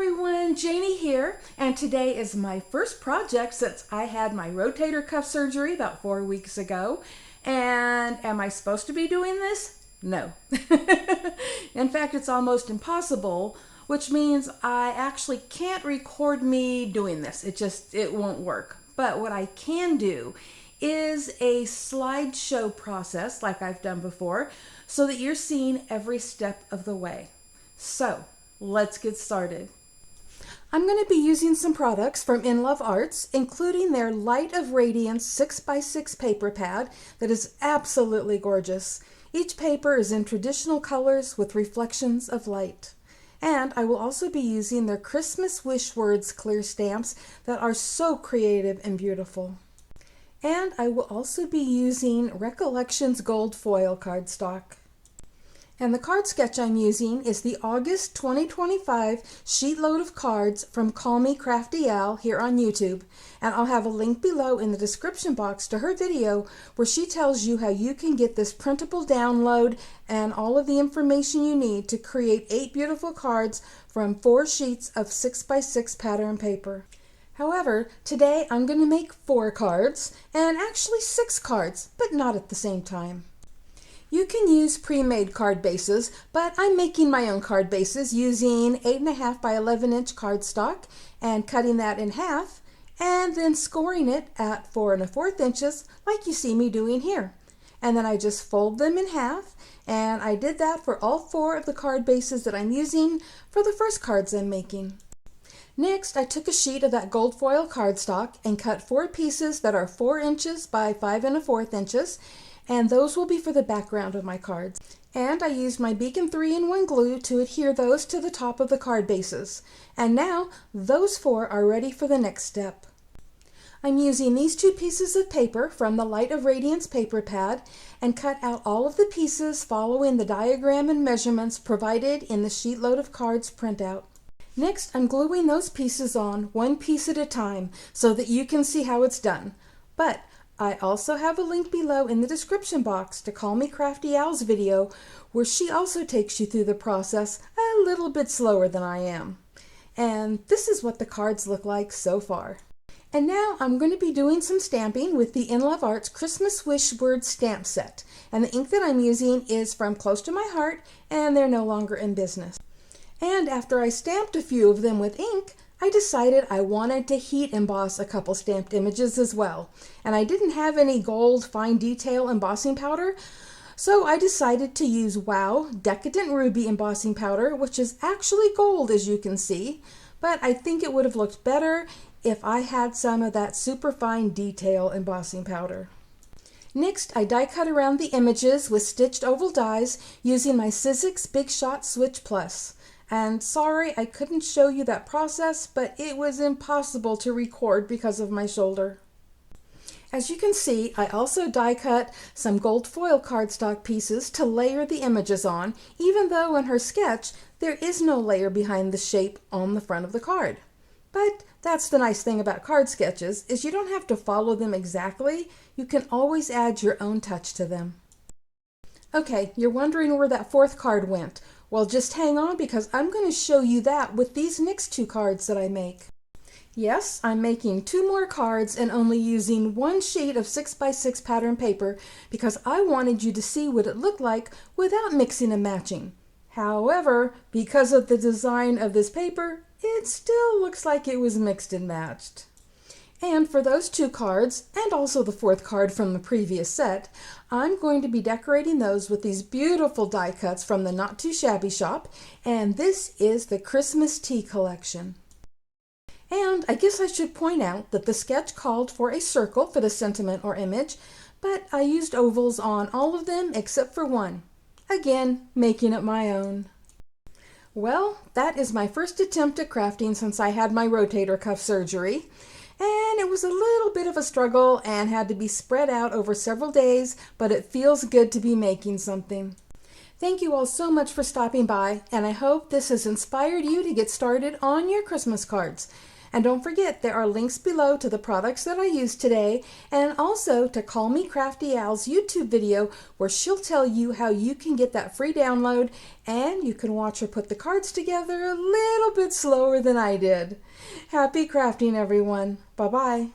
everyone, Janie here, and today is my first project since I had my rotator cuff surgery about 4 weeks ago. And am I supposed to be doing this? No. In fact, it's almost impossible, which means I actually can't record me doing this. It won't work. But what I can do is a slideshow process like I've done before so that you're seeing every step of the way. So let's get started. I'm going to be using some products from InLoveArts, including their Light of Radiance 6x6 paper pad that is absolutely gorgeous. Each paper is in traditional colors with reflections of light. And I will also be using their Christmas Wish Words clear stamps that are so creative and beautiful. And I will also be using Recollections gold foil cardstock. And the card sketch I'm using is the August 2025 sheet load of cards from Call Me Crafty Al here on YouTube. And I'll have a link below in the description box to her video where she tells you how you can get this printable download and all of the information you need to create 8 beautiful cards from 4 sheets of 6x6 pattern paper. However, today I'm going to make 4 cards, and actually 6 cards, but not at the same time. You can use pre-made card bases, but I'm making my own card bases using 8.5 by 11 inch cardstock and cutting that in half and then scoring it at 4 1/4 inches like you see me doing here. And then I just fold them in half, and I did that for all 4 of the card bases that I'm using for the first cards I'm making. Next, I took a sheet of that gold foil cardstock and cut 4 pieces that are 4 inches by 5 1/4 inches, and those will be for the background of my cards. And I used my Beacon 3-in-1 glue to adhere those to the top of the card bases. And now, those 4 are ready for the next step. I'm using these 2 pieces of paper from the Light of Radiance paper pad and cut out all of the pieces following the diagram and measurements provided in the sheet load of cards printout. Next, I'm gluing those pieces on 1 piece at a time so that you can see how it's done. But I also have a link below in the description box to Call Me Crafty Al's video where she also takes you through the process a little bit slower than I am. And this is what the cards look like so far. And now I'm going to be doing some stamping with the InLoveArts Christmas Wish Words stamp set. And the ink that I'm using is from Close to My Heart, and they're no longer in business. And after I stamped a few of them with ink, I decided I wanted to heat emboss a couple stamped images as well. And I didn't have any gold fine detail embossing powder, so I decided to use Wow Decadent Ruby embossing powder, which is actually gold as you can see, but I think it would have looked better if I had some of that super fine detail embossing powder. Next, I die cut around the images with stitched oval dies using my Sizzix Big Shot Switch Plus. And sorry I couldn't show you that process, but it was impossible to record because of my shoulder. As you can see, I also die cut some gold foil cardstock pieces to layer the images on, even though in her sketch there is no layer behind the shape on the front of the card. But that's the nice thing about card sketches, is you don't have to follow them exactly. You can always add your own touch to them. Okay, you're wondering where that 4th card went. Well, just hang on because I'm going to show you that with these next 2 cards that I make. Yes, I'm making 2 more cards and only using 1 sheet of 6x6 pattern paper because I wanted you to see what it looked like without mixing and matching. However, because of the design of this paper, it still looks like it was mixed and matched. And for those 2 cards, and also the 4th card from the previous set, I'm going to be decorating those with these beautiful die cuts from the Not Too Shabby shop, and this is the Christmas Tea collection. And I guess I should point out that the sketch called for a circle for the sentiment or image, but I used ovals on all of them except for 1. Again, making it my own. Well, that is my first attempt at crafting since I had my rotator cuff surgery. And it was a little bit of a struggle and had to be spread out over several days, but it feels good to be making something. Thank you all so much for stopping by, and I hope this has inspired you to get started on your Christmas cards. And don't forget, there are links below to the products that I used today, and also to Call Me Crafty Al's YouTube video where she'll tell you how you can get that free download, and you can watch her put the cards together a little bit slower than I did. Happy crafting, everyone. Bye-bye.